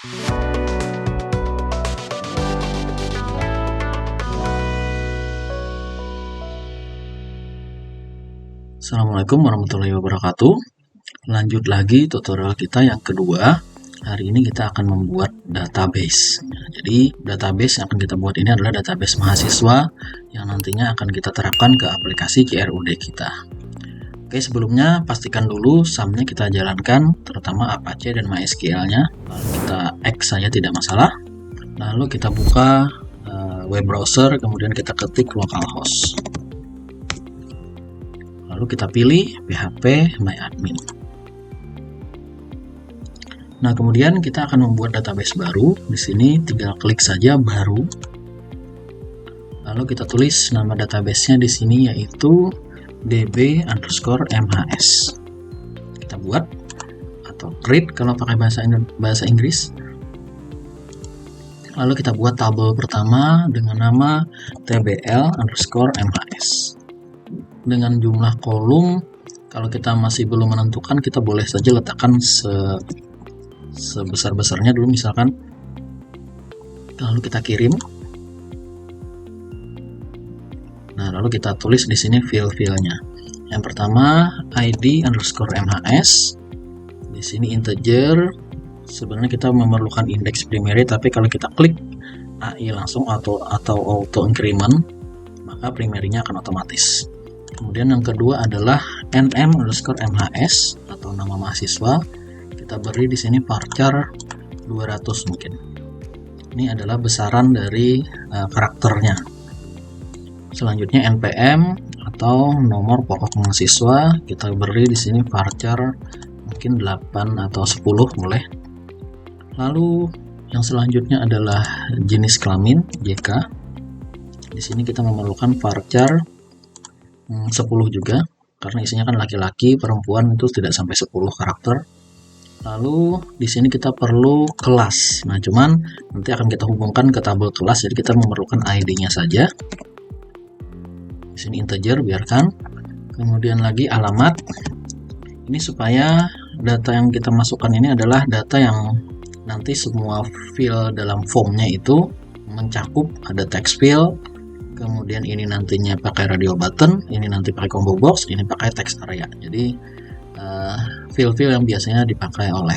Assalamualaikum warahmatullahi wabarakatuh. Lanjut lagi tutorial kita yang kedua. Hari ini kita akan membuat database. Jadi database yang akan kita buat ini adalah database mahasiswa yang nantinya akan kita terapkan ke aplikasi CRUD kita. Oke, sebelumnya pastikan dulu SAM-nya kita jalankan, terutama Apache dan MySQL-nya. Lalu kita X saja tidak masalah. Lalu kita buka web browser, kemudian kita ketik localhost. Lalu kita pilih PHP MyAdmin. Nah, kemudian kita akan membuat database baru. Di sini tinggal klik saja baru. Lalu kita tulis nama database-nya di sini yaitu db_mhs. Kita buat atau create kalau pakai bahasa Inggris. Lalu kita buat tabel pertama dengan nama tbl_mhs. Dengan jumlah kolom, kalau kita masih belum menentukan, kita boleh saja letakkan sebesar-besarnya dulu misalkan. Lalu kita kirim. Nah, lalu kita tulis di sini file-filenya. Yang pertama id_mhs. Di sini integer. Sebenarnya kita memerlukan indeks primary, tapi kalau kita klik AI langsung atau auto increment, maka primary-nya akan otomatis. Kemudian yang kedua adalah nm_mhs atau nama mahasiswa. Kita beri di sini varchar 200 mungkin. Ini adalah besaran dari karakternya. Selanjutnya npm atau nomor pokok mahasiswa. Kita beri di sini varchar mungkin 8 atau 10 boleh. Lalu yang selanjutnya adalah jenis kelamin JK. Di sini kita memerlukan varchar 10 juga, karena isinya kan laki-laki, perempuan itu tidak sampai 10 karakter. Lalu di sini kita perlu kelas. Nah, cuman nanti akan kita hubungkan ke tabel kelas, jadi kita memerlukan ID-nya saja. Di sini integer biarkan. Kemudian lagi alamat. Ini supaya data yang kita masukkan ini adalah data yang nanti semua field dalam formnya itu mencakup, ada text field. Kemudian ini nantinya pakai radio button, ini nanti pakai combo box, ini pakai text area. Jadi field-field yang biasanya dipakai oleh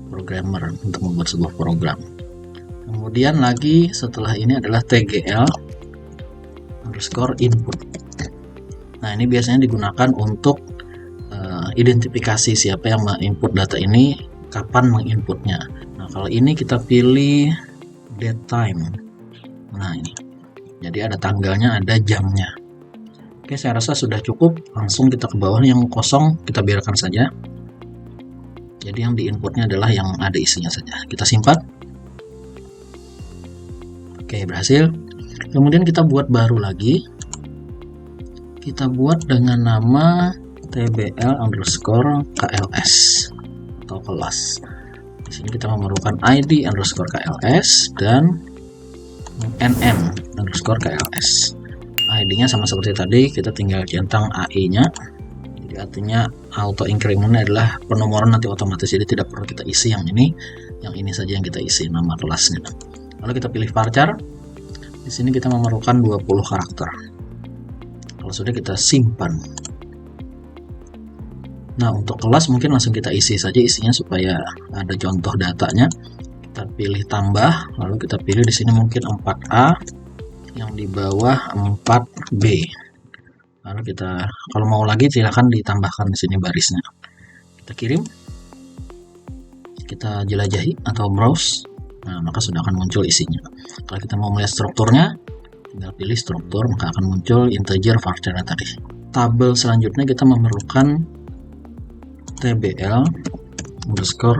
programmer untuk membuat sebuah program. Kemudian lagi setelah ini adalah tgl_input. Nah, ini biasanya digunakan untuk identifikasi siapa yang menginput data ini, kapan menginputnya. Nah, kalau ini kita pilih date time. Nah, ini. Jadi ada tanggalnya, ada jamnya. Oke, saya rasa sudah cukup. Langsung kita ke bawah, yang kosong kita biarkan saja. Jadi yang diinputnya adalah yang ada isinya saja. Kita simpan. Oke, berhasil. Kemudian kita buat baru lagi. Kita buat dengan nama tbl_kls atau kelas. Di sini kita memerlukan id_kls dan nm_kls. ID-nya sama seperti tadi, kita tinggal centang AI-nya. Jadi artinya auto increment adalah penomoran nanti otomatis, jadi tidak perlu kita isi yang ini saja yang kita isi nama kelasnya. Lalu kita pilih varchar. Di sini kita memerlukan 20 karakter. Kalau sudah, kita simpan. Nah, untuk kelas mungkin langsung kita isi saja isinya supaya ada contoh datanya. Kita pilih tambah, lalu kita pilih di sini mungkin 4A, yang di bawah 4B. Lalu kita, kalau mau lagi silahkan ditambahkan di sini barisnya. Kita kirim, kita jelajahi atau browse. Nah, maka sudah akan muncul isinya. Kalau kita mau melihat strukturnya, tinggal pilih struktur, maka akan muncul integer varchar tadi. Tabel selanjutnya kita memerlukan tbl_user.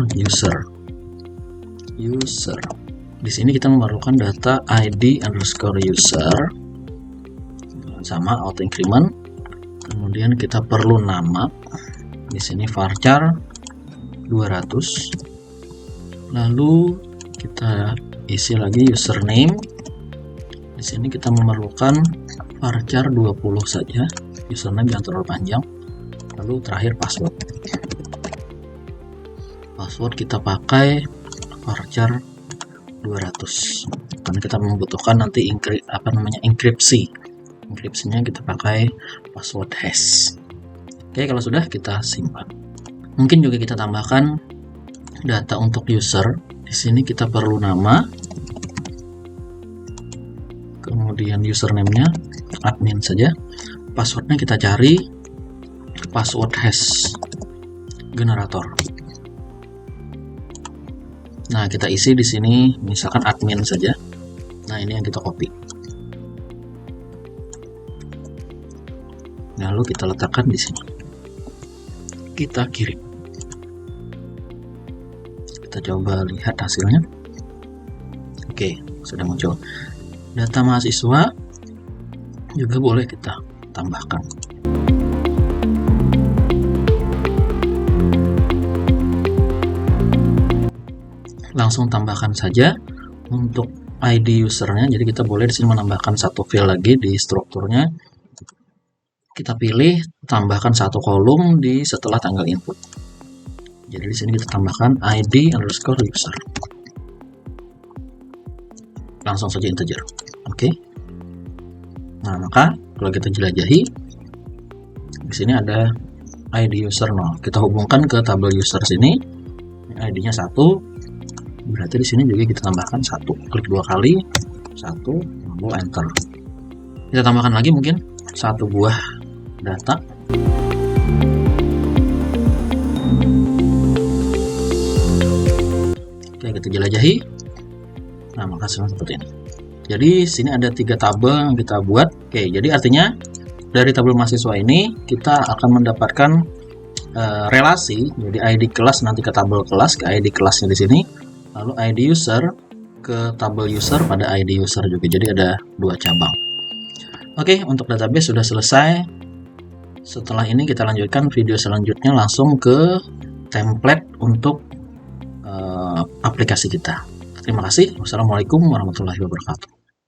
Di sini kita memerlukan data id_user sama auto increment. Kemudian kita perlu nama. Di sini varchar 200. Lalu kita isi lagi username. Di sini kita memerlukan varchar 20 saja. Username jangan terlalu panjang. Lalu terakhir password. Password kita pakai varchar 200 karena kita membutuhkan nanti enkripsinya kita pakai password hash. Oke, kalau sudah kita simpan. Mungkin juga kita tambahkan data untuk user. Di sini kita perlu nama, kemudian username-nya admin saja, passwordnya kita cari password hash generator. Nah, kita isi di sini misalkan admin saja. Nah, ini yang kita copy. Lalu kita letakkan di sini. Kita kirim. Kita coba lihat hasilnya. Oke, sudah muncul. Data mahasiswa juga boleh kita tambahkan. Langsung tambahkan saja untuk ID usernya. Jadi kita boleh di sini menambahkan satu field lagi di strukturnya. Kita pilih tambahkan satu kolom di setelah tanggal input. Jadi di sini kita tambahkan ID_user. Langsung saja integer. Oke. Nah, maka kalau kita jelajahi di sini ada ID user 0. Kita hubungkan ke tabel user sini. ID-nya 1. Berarti di sini juga kita tambahkan 1. Klik 2 kali, 1, lalu enter. Kita tambahkan lagi mungkin 1 buah data. Oke, kita jelajahi. Nah, maka seperti ini. Jadi sini ada 3 tabel yang kita buat. Oke, jadi artinya dari tabel mahasiswa ini kita akan mendapatkan relasi. Jadi ID kelas nanti ke tabel kelas, ke ID kelasnya di sini. Lalu ID user ke tabel user pada ID user juga. Jadi ada 2 cabang. Oke, untuk database sudah selesai. Setelah ini kita lanjutkan video selanjutnya langsung ke template untuk aplikasi kita. Terima kasih. Wassalamualaikum warahmatullahi wabarakatuh.